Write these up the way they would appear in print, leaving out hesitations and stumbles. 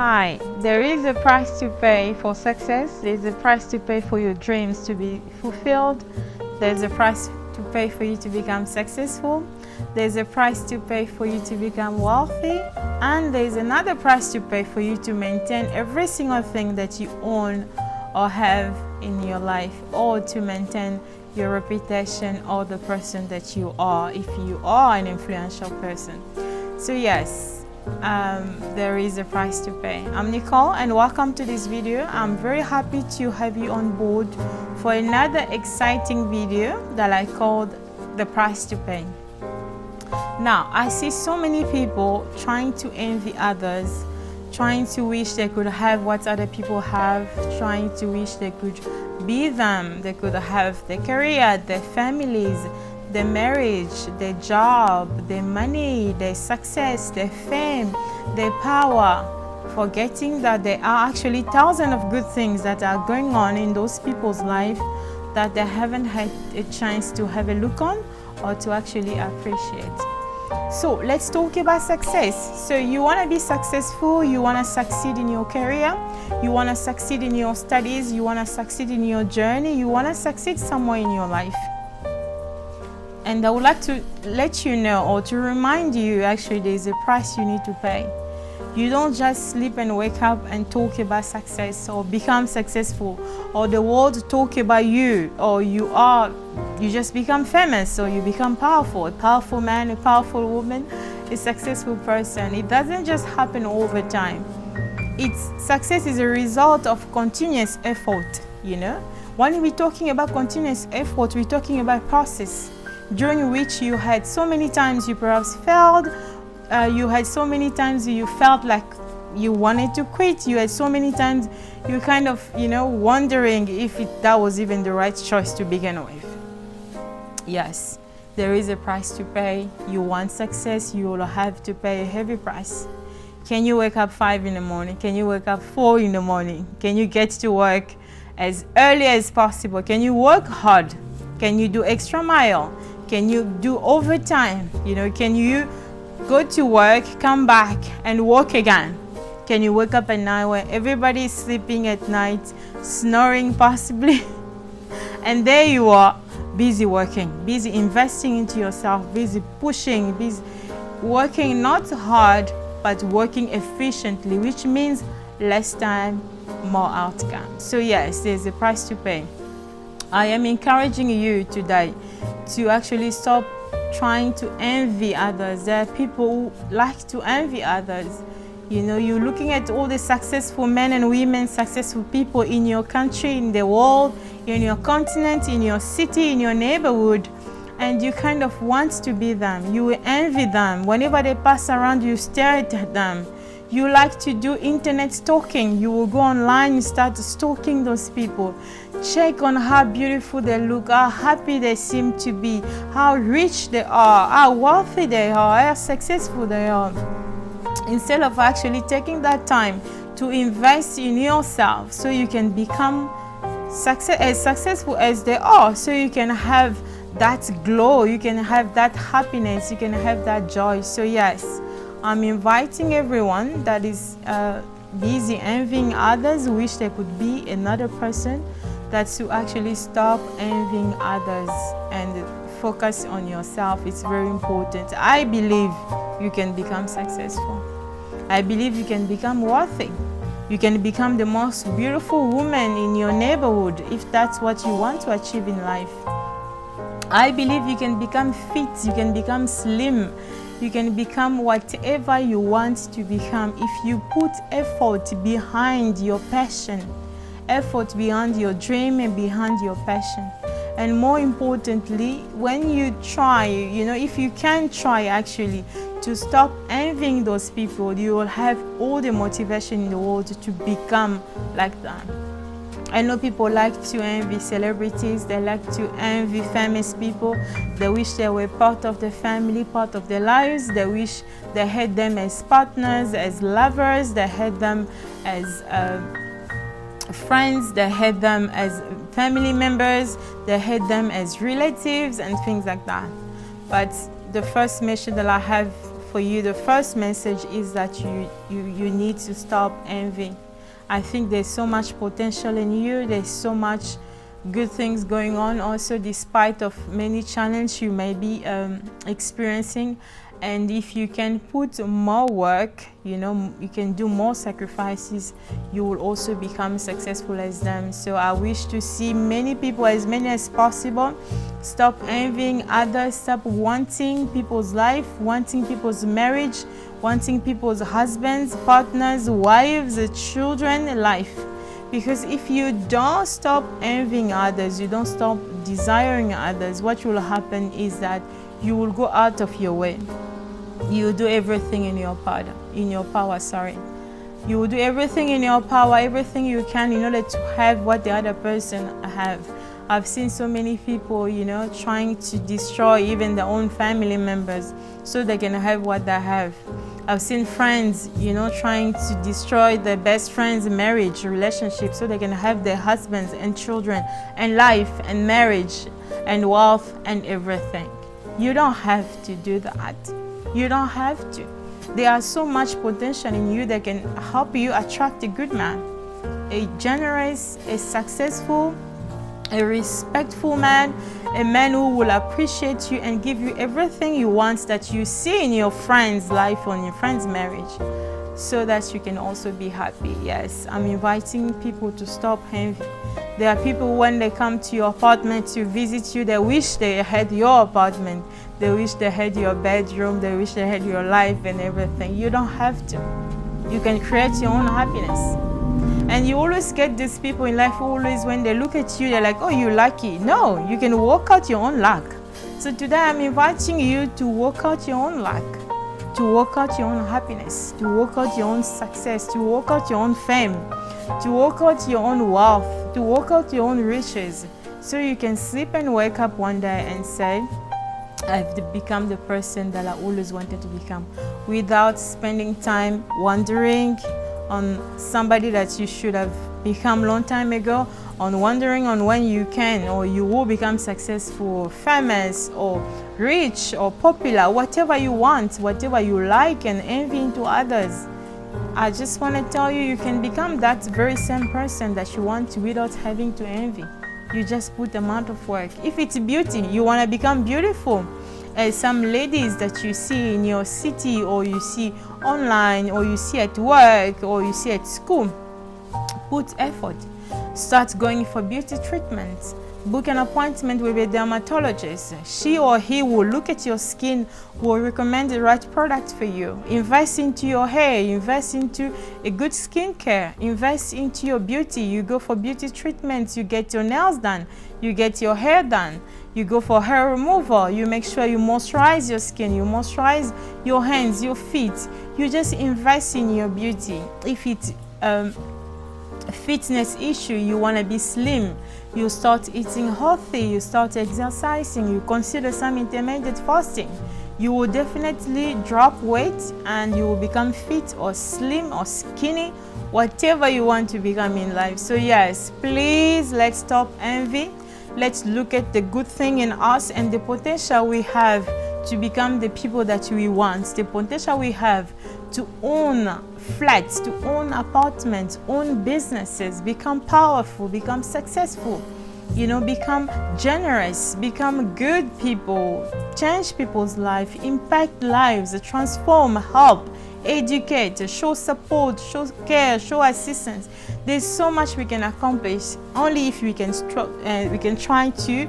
Hi, there is a price to pay for success. There's a price to pay for your dreams to be fulfilled. There's a price to pay for you to become successful. There's a price to pay for you to become wealthy. And there's another price to pay for you to maintain every single thing that you own or have in your life, or to maintain your reputation or the person that you are if you are an influential person. So yes, there is a price to pay. I'm Nicole and welcome to this video. I'm very happy to have you on board for another exciting video that I called The Price to Pay. Now, I see so many people trying to envy others, trying to wish they could have what other people have, trying to wish they could be them. They could have their career, their families, their marriage, their job, their money, their success, their fame, their power, forgetting that there are actually thousands of good things that are going on in those people's life that they haven't had a chance to have a look on or to actually appreciate. So let's talk about success. So you want to be successful, you want to succeed in your career, you want to succeed in your studies, you want to succeed in your journey, you want to succeed somewhere in your life. And I would like to let you know, or to remind you, actually there's a price you need to pay. You don't just sleep and wake up and talk about success or become successful, or the world talk about you, or you just become famous, or you become powerful. A powerful man, a powerful woman, a successful person. It doesn't just happen over time. Success is a result of continuous effort, you know. When we're talking about continuous effort, we're talking about process, during which you had so many times you perhaps failed, you had so many times you felt like you wanted to quit, you had so many times you kind of, wondering if that was even the right choice to begin with. Yes, there is a price to pay. You want success, you will have to pay a heavy price. Can you wake up 5 in the morning? Can you wake up 4 in the morning? Can you get to work as early as possible? Can you work hard? Can you do extra mile? Can you do overtime? Can you go to work, come back and work again? Can you wake up at night when everybody is sleeping at night, snoring possibly? And there you are, busy working, busy investing into yourself, busy pushing, busy working not hard, but working efficiently, which means less time, more outcome. So yes, there's a price to pay. I am encouraging you today to actually stop trying to envy others. There are people who like to envy others. You're looking at all the successful men and women, successful people in your country, in the world, in your continent, in your city, in your neighborhood, and you kind of want to be them. You envy them. Whenever they pass around, you stare at them. You like to do internet stalking. You will go online and start stalking those people. Check on how beautiful they look, how happy they seem to be, how rich they are, how wealthy they are, how successful they are. Instead of actually taking that time to invest in yourself so you can become as successful as they are, so you can have that glow, you can have that happiness, you can have that joy. So yes, I'm inviting everyone that is busy envying others, wish they could be another person, that's to actually stop envying others and focus on yourself. It's very important. I believe you can become successful. I believe you can become wealthy. You can become the most beautiful woman in your neighborhood if that's what you want to achieve in life. I believe you can become fit, you can become slim, you can become whatever you want to become if you put effort behind your passion, effort behind your dream and behind your passion. And more importantly, when you try, if you can try actually to stop envying those people, you will have all the motivation in the world to become like them. I know people like to envy celebrities, they like to envy famous people. They wish they were part of the family, part of their lives. They wish they had them as partners, as lovers. They had them as friends. They had them as family members. They had them as relatives and things like that. But the first message that I have for you, the first message is that you need to stop envy. I think there's so much potential in you. There's so much good things going on also, despite of many challenges you may be experiencing. And if you can put more work, you can do more sacrifices, you will also become successful as them. So I wish to see many people, as many as possible, stop envying others, stop wanting people's life, wanting people's marriage, wanting people's husbands, partners, wives, children, life. Because if you don't stop envying others, you don't stop desiring others, what will happen is that you will go out of your way. You will do everything in your power. You will do everything in your power, everything you can in order to have what the other person have. I've seen so many people, trying to destroy even their own family members so they can have what they have. I've seen friends, trying to destroy their best friends' marriage, relationship, so they can have their husbands and children and life and marriage and wealth and everything. You don't have to do that. You don't have to. There are so much potential in you that can help you attract a good man, a generous, a successful, a respectful man, a man who will appreciate you and give you everything you want that you see in your friend's life or in your friend's marriage, so that you can also be happy. Yes, I'm inviting people to stop envy. There are people, when they come to your apartment to visit you, they wish they had your apartment. They wish they had your bedroom. They wish they had your life and everything. You don't have to. You can create your own happiness. And you always get these people in life who always, when they look at you, they're like, oh, you're lucky. No, you can work out your own luck. So today I'm inviting you to work out your own luck, to work out your own happiness, to work out your own success, to work out your own fame, to work out your own wealth, to work out your own riches. So you can sleep and wake up one day and say, I've become the person that I always wanted to become, without spending time wondering on somebody that you should have become long time ago, on wondering on when you can or you will become successful, famous or rich or popular, whatever you want, whatever you like and envy into others. I just want to tell you, you can become that very same person that you want to without having to envy. You just put the amount of work. If it's beauty, you want to become beautiful. Some ladies that you see in your city, or you see online, or you see at work, or you see at school, put effort. Start going for beauty treatments. Book an appointment with a dermatologist. She or he will look at your skin, will recommend the right product for you. Invest into your hair, invest into a good skincare, invest into your beauty. You go for beauty treatments, you get your nails done, you get your hair done, you go for hair removal, you make sure you moisturize your skin, you moisturize your hands, your feet. You just invest in your beauty. If it's a fitness issue, you want to be slim, you start eating healthy, you start exercising, you consider some intermittent fasting. You will definitely drop weight and you will become fit or slim or skinny, whatever you want to become in life. So yes, please, let's stop envy. Let's look at the good thing in us and the potential we have to become the people that we want, the potential we have to own flats, to own apartments, own businesses, become powerful, become successful, become generous, become good people, change people's life, impact lives, transform, help, educate, show support, show care, show assistance. There's so much we can accomplish only if we can try to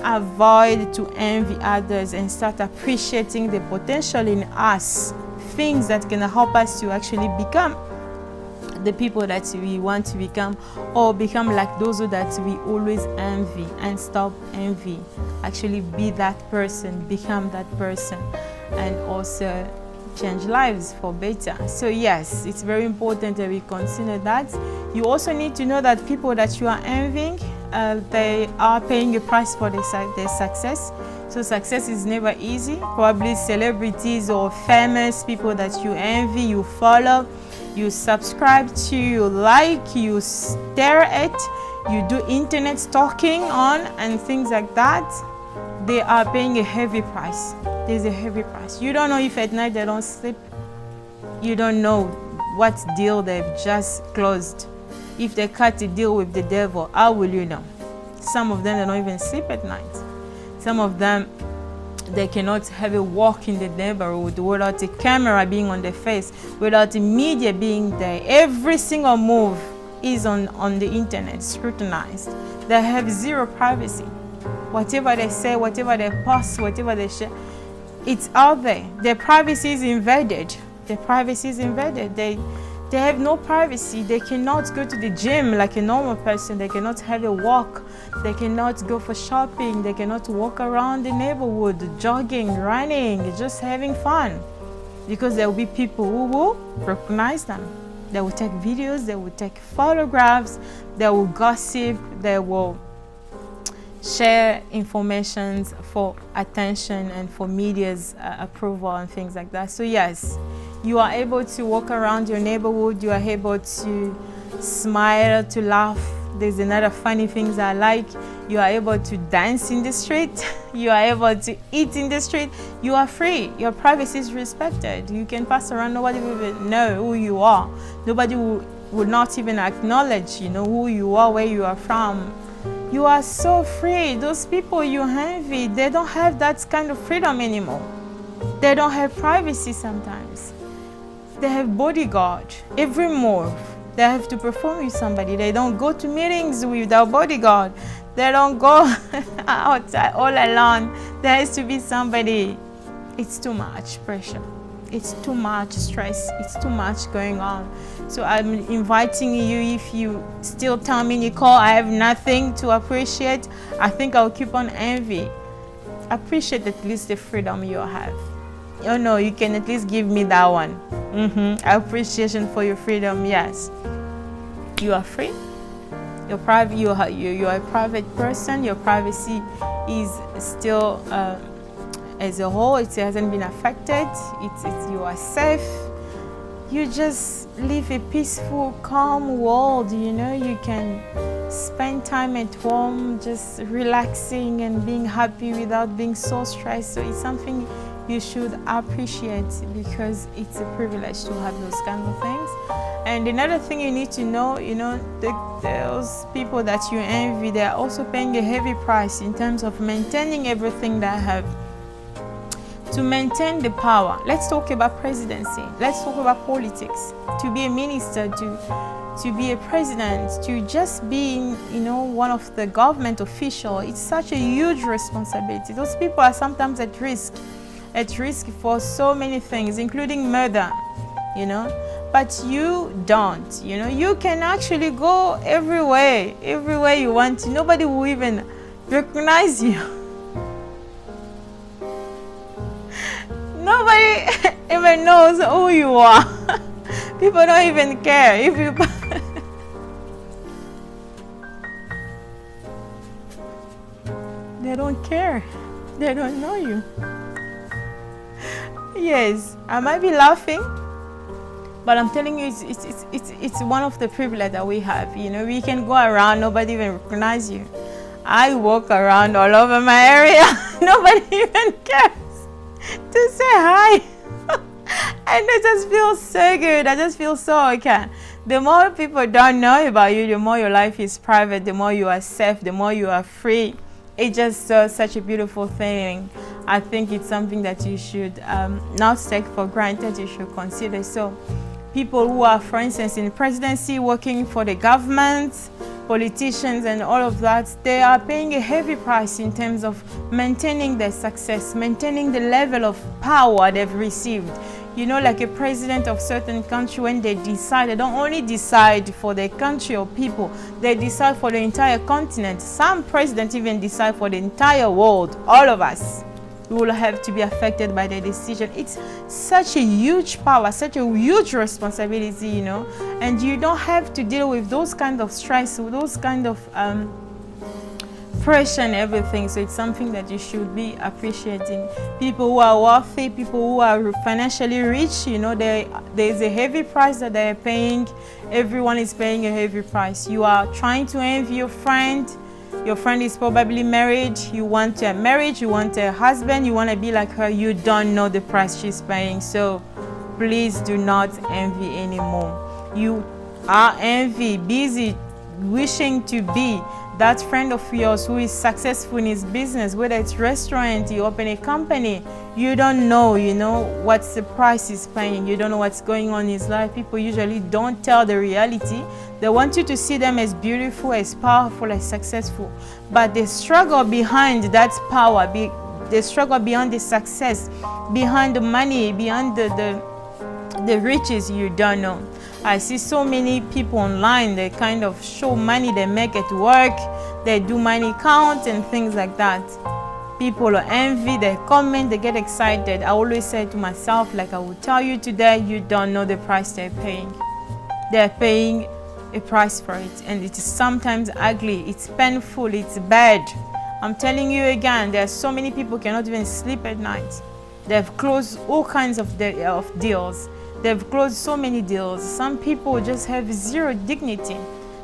avoid to envy others and start appreciating the potential in us, things that can help us to actually become the people that we want to become, or become like those that we always envy, and stop envy. Actually be that person, become that person, and also change lives for better. So yes, it's very important that we consider that. You also need to know that people that you are envying, they are paying a price for their success. So success is never easy. Probably celebrities or famous people that you envy, you follow, you subscribe to, you like, you stare at, you do internet stalking on and things like that. they are paying a heavy price. There's a heavy price. You don't know if at night they don't sleep. You don't know what deal they've just closed. If they cut a deal with the devil, how will you know? Some of them, they don't even sleep at night. Some of them, they cannot have a walk in the neighborhood without a camera being on their face, without the media being there. Every single move is on the internet, scrutinized. They have zero privacy. Whatever they say, whatever they post, whatever they share, it's out there. Their privacy is invaded. Their privacy is invaded. They have no privacy. They cannot go to the gym like a normal person. They cannot have a walk. They cannot go for shopping. They cannot walk around the neighborhood, jogging, running, just having fun. Because there will be people who will recognize them. They will take videos, they will take photographs, they will gossip, they will share information for attention and for media's approval and things like that. So yes, you are able to walk around your neighborhood, you are able to smile, to laugh. There's another funny things I like. You are able to dance in the street. You are able to eat in the street. You are free. Your privacy is respected. You can pass around. Nobody will even know who you are. Nobody will not even acknowledge, who you are, where you are from. You are so free. Those people you envy, they don't have that kind of freedom anymore. They don't have privacy sometimes. They have bodyguard every move. They have to perform with somebody. They don't go to meetings without bodyguard. They don't go outside all alone. There has to be somebody. It's too much pressure. It's too much stress. It's too much going on. So I'm inviting you, if you still tell me, Nicole, I have nothing to appreciate, I think I'll keep on envy. Appreciate at least the freedom you have. You can at least give me that one. Appreciation for your freedom, yes. You are free. You're private. You are a private person. Your privacy is still, as a whole, it hasn't been affected. You are safe. You just live a peaceful, calm world. You can spend time at home, just relaxing and being happy without being so stressed. So it's something you should appreciate, because it's a privilege to have those kinds of things. And another thing you need to know, those people that you envy, they're also paying a heavy price in terms of maintaining everything they have. To maintain the power, let's talk about presidency, let's talk about politics. To be a minister, to be a president, to just be, one of the government official, it's such a huge responsibility. Those people are sometimes at risk for so many things, including murder, But you don't, You can actually go everywhere you want to. Nobody will even recognize you. Nobody even knows who you are. People don't even care if you... They don't care. They don't know you. Yes, I might be laughing, but I'm telling you, it's one of the privileges that we have. We can go around, nobody even recognize you. I walk around all over my area, nobody even cares to say hi. And I just feel so good. I just feel so okay. The more people don't know about you, the more your life is private, the more you are safe, the more you are free. It's just such a beautiful thing. I think it's something that you should not take for granted, you should consider. So people who are, for instance, in the presidency, working for the government, politicians and all of that, they are paying a heavy price in terms of maintaining their success, maintaining the level of power they've received. Like a president of certain country, when they decide, they don't only decide for their country or people, they decide for the entire continent. Some presidents even decide for the entire world. All of us will have to be affected by their decision. It's such a huge power, such a huge responsibility, and you don't have to deal with those kind of stress, with those kind of pressure and everything. So it's something that you should be appreciating. People who are wealthy, people who are financially rich, there's a heavy price that they're paying. Everyone is paying a heavy price. You are trying to envy your friend, Your friend is probably married. You want a marriage, you want a husband, you want to be like her. You don't know the price she's paying. So please do not envy anymore. You are busy wishing to be that friend of yours who is successful in his business, whether it's restaurant, you open a company, you don't know, what the price is paying. You don't know what's going on in his life. People usually don't tell the reality. They want you to see them as beautiful, as powerful, as successful. But the struggle behind that power, the struggle beyond the success, behind the money, beyond the riches, you don't know. I see so many people online, they kind of show money they make at work, they do money count and things like that. People are envy, they comment, they get excited. I always say to myself, like I will tell you today, you don't know the price they're paying. They're paying a price for it, and it is sometimes ugly, it's painful, it's bad. I'm telling you again, there are so many people cannot even sleep at night. They've closed all kinds of deals. They've closed so many deals. Some people just have zero dignity.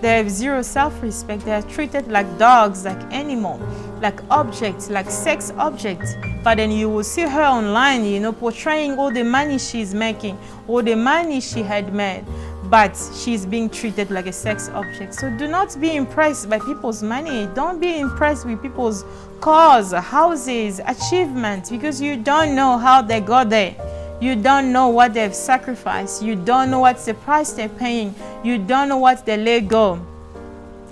They have zero self-respect. They are treated like dogs, like animals, like objects, like sex objects. But then you will see her online, portraying all the money she's making, all the money she had made. But she's being treated like a sex object. So do not be impressed by people's money. Don't be impressed with people's cars, houses, achievements, because you don't know how they got there. You don't know what they've sacrificed. You don't know what's the price they're paying. You don't know what they let go.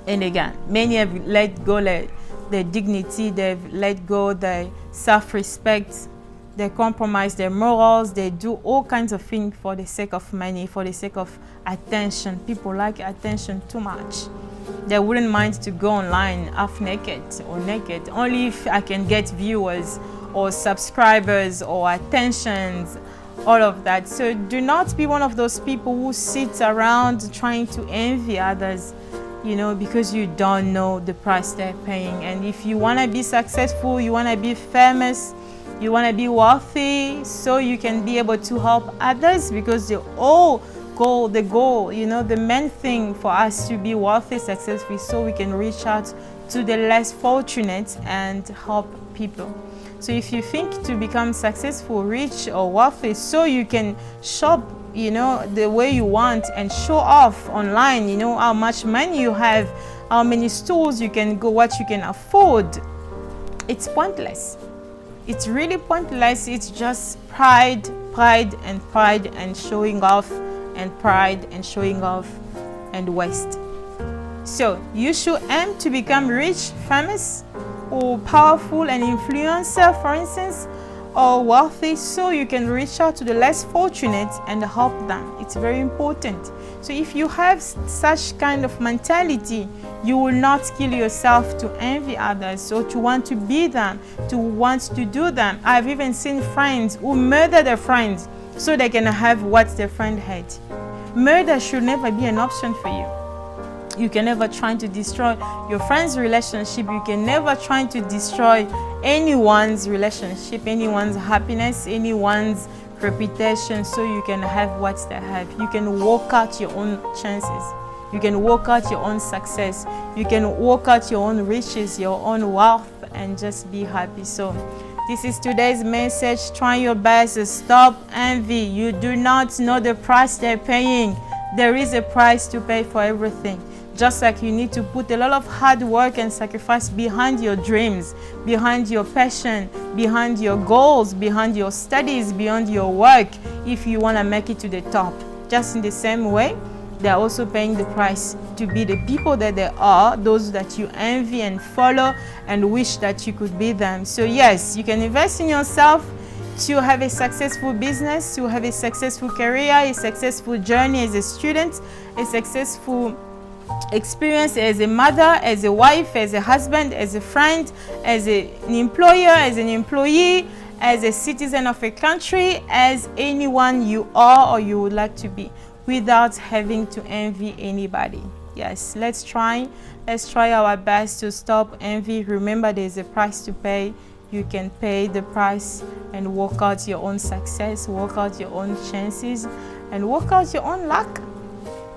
And again, many have let go their dignity. They've let go their self-respect. They compromise their morals. They do all kinds of things for the sake of money, for the sake of attention. People like attention too much. They wouldn't mind to go online half naked or naked, only if I can get viewers or subscribers or attentions, all of that. So do not be one of those people who sit around trying to envy others, because you don't know the price they're paying. And if you want to be successful, you want to be famous, you want to be wealthy, so you can be able to help others, because the goal, the main thing for us to be wealthy, successful, so we can reach out to the less fortunate and help people. So if you think to become successful, rich or wealthy, so you can shop, the way you want and show off online, how much money you have, how many stores you can go, what you can afford, it's pointless. It's really pointless. It's just pride and showing off, and pride and showing off and waste. So you should aim to become rich, famous, or powerful, an influencer, for instance, or wealthy, so you can reach out to the less fortunate and help them. It's very important. So if you have such kind of mentality, you will not kill yourself to envy others or to want to be them, to want to do them. I've even seen friends who murder their friends so they can have what their friend had. Murder should never be an option for you. You can never try to destroy your friend's relationship. You can never try to destroy anyone's relationship, anyone's happiness, anyone's reputation, so you can have what they have. You can work out your own chances. You can work out your own success. You can work out your own riches, your own wealth, and just be happy. So this is today's message. Try your best to stop envy. You do not know the price they're paying. There is a price to pay for everything. Just like you need to put a lot of hard work and sacrifice behind your dreams, behind your passion, behind your goals, behind your studies, beyond your work, if you want to make it to the top. Just in the same way, they are also paying the price to be the people that they are, those that you envy and follow and wish that you could be them. So yes, you can invest in yourself to have a successful business, to have a successful career, a successful journey as a student, a successful experience as a mother, as a wife, as a husband, as a friend, as an employer, as an employee, as a citizen of a country, as anyone you are or you would like to be, without having to envy anybody. Yes, let's try our best to stop envy. Remember, there's a price to pay. You can pay the price and work out your own success, work out your own chances, and work out your own luck.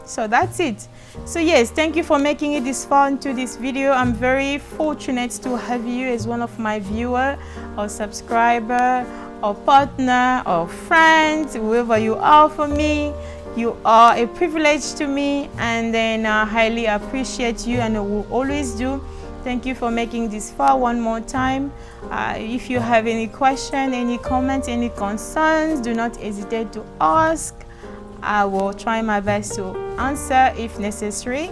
So that's it. So yes, thank you for making it this far into this video. I'm very fortunate to have you as one of my viewer or subscriber or partner or friend, whoever you are for me. You are a privilege to me, and then I highly appreciate you, and I will always do. Thank you for making this far one more time. If you have any question, any comments, any concerns, do not hesitate to ask. I will try my best to answer if necessary.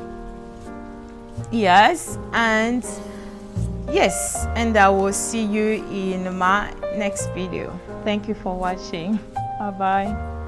Yes, and I will see you in my next video. Thank you for watching. Bye bye.